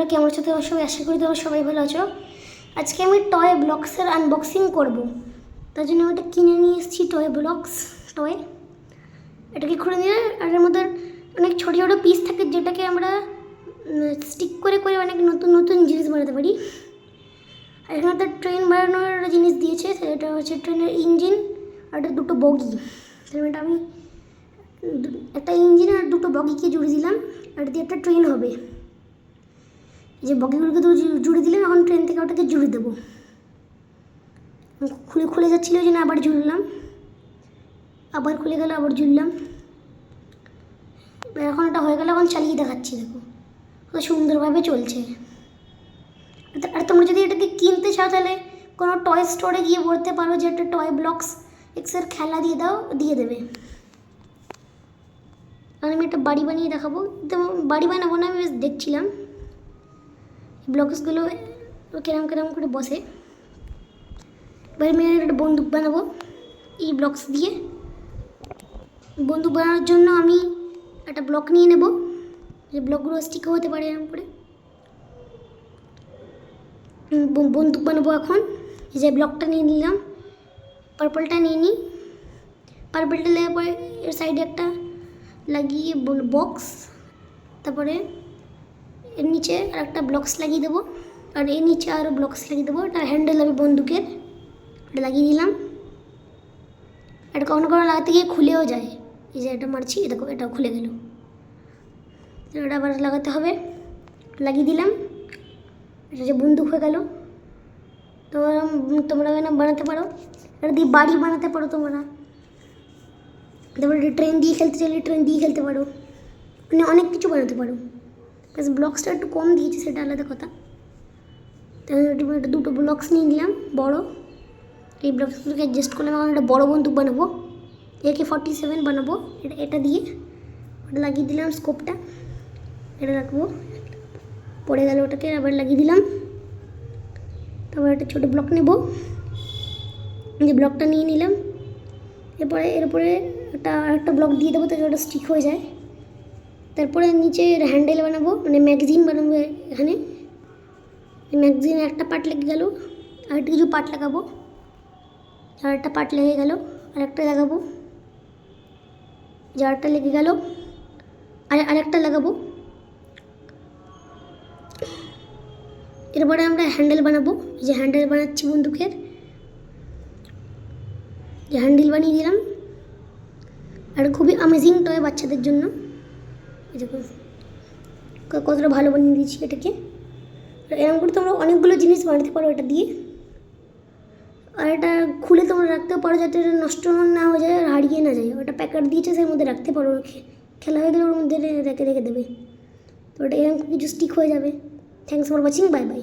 বন্ধুরা কেমন আছো? তোমার সবাই আশা করি তোমার সবাই ভালো আছো। আজকে আমি টয় ব্লকসের আনবক্সিং করব, তার জন্য আমি এটা কিনে নিয়ে এসেছি। টয় ব্লকস টয়, এটাকে খুলে নিয়ে আর এর মধ্যে অনেক ছোটো ছোটো পিস থাকে যেটাকে আমরা স্টিক করে করে অনেক নতুন নতুন জিনিস বানাতে পারি। আর এখানে একটা ট্রেন বানানোর জিনিস দিয়েছে, সেটা হচ্ছে ট্রেনের ইঞ্জিন আর একটা দুটো বগি। এটা আমি একটা ইঞ্জিন আর দুটো বগিকে জুড়ে দিলাম, আর দিয়ে একটা ট্রেন হবে। যে বগিগুলোকে তো জুড়ে দিলাম, এখন ট্রেন থেকে ওটাকে জুড়ে দেবো। খুলে যাচ্ছিলো, ওই জন্য আবার জুড়লাম, আবার খুলে গেল, আবার জুড়লাম। এখন এটা হয়ে গেল, এখন চালিয়ে দেখাচ্ছি। দেখো কত সুন্দরভাবে চলছে। আর তোমরা যদি এটাকে কিনতে চাও তাহলে কোনো টয় স্টোরে গিয়ে বলতে পারো যে একটা টয় ব্লকস এক্সের খেলা দিয়ে দাও, দিয়ে দেবে। আর আমি একটা বাড়ি বানিয়ে দেখাবো। তো বাড়ি বানাবো না, আমি বেশ দেখছিলাম ব্লকসগুলো কেরম কেরম করে বসে। এবার আমি একটা বন্দুক বানাবো এই ব্লকস দিয়ে। বন্দুক বানানোর জন্য আমি একটা ব্লক নিয়ে নেব, যে ব্লকগুলো স্টিকও হতে পারে এরকম করে। বন্দুক বানাবো এখন। যে ব্লকটা নিয়ে নিলাম, পার্পলটা নিয়ে নিই। পার্পলটা নেওয়ার পরে এর সাইডে একটা লাগিয়ে বক্স, তারপরে এর নিচে আর একটা ব্লকস লাগিয়ে দেবো, আর এর নিচে আরও ব্লকস লাগিয়ে দেবো। এটা হ্যান্ডেল হবে বন্দুকের, এটা লাগিয়ে দিলাম। এটা কখনো কখনো লাগাতে গিয়ে খুলেও যায়, এই যে এটা মারছি, দেখো এটাও খুলে গেল। এটা আবার লাগাতে হবে, লাগিয়ে দিলাম। এটা যে বন্দুক হয়ে গেল। তোমরা বানাতে পারো, এটা দিয়ে বাড়ি বানাতে পারো তোমরা। তারপরে ট্রেন দিয়ে খেলতে চাইলে ট্রেন দিয়ে খেলতে পারো, মানে অনেক কিছু বানাতে পারো। ব্যাস ব্লকসটা একটু কম দিয়েছে, সেটা আলাদা কথা। দুটো ব্লকস নিয়ে নিলাম বড়। এই ব্লকসগুলোকে অ্যাডজাস্ট করলাম। এখন একটা বড়ো বন্দুক বানাবো, AK-47 বানাবো। এটা দিয়ে ওটা লাগিয়ে দিলাম, স্কোপটা এটা রাখবো। পড়ে গেল, ওটাকে আবার লাগিয়ে দিলাম। তারপর একটা ছোটো ব্লক নেব, যে ব্লকটা নিয়ে নিলাম। এরপরে একটা ব্লক দিয়ে দেবো, তাকে ওটা স্টিক হয়ে যায়। তারপরে নিচে হ্যান্ডেল বানাবো, মানে ম্যাগাজিন বানাবো। এখানে ম্যাগাজিনের একটা পার্ট লেগে গেল, আর একটা কিছু পার্ট লাগাবো। আর একটা পার্ট লেগে গেল, আর একটা লাগাবো। জারটা লেগে গেল, আরেকটা লাগাবো। এরপরে আমরা হ্যান্ডেল বানাবো, যে হ্যান্ডেল বানাচ্ছি বন্দুকের, যে হ্যান্ডেল বানিয়ে দিলাম। আর খুবই অ্যামেজিং টয় বাচ্চাদের জন্য। দেখো কতটা ভালো বানিয়ে দিয়েছি এটাকে। এরকম করে তোমরা অনেকগুলো জিনিস বানাতে পারো এটা দিয়ে। আর এটা খুলে তোমরা রাখতেও পারো, যাতে এটা নষ্ট না হয়ে যায় আর হারিয়ে না যায়। ওটা প্যাকেট দিয়েছে, সেই মধ্যে রাখতে পারো। খেলা হয়ে গেলে ওর মধ্যে রেখে দেবে, তো ওটা এরকম কিছু স্টিক হয়ে যাবে। Thanks for watching, bye bye.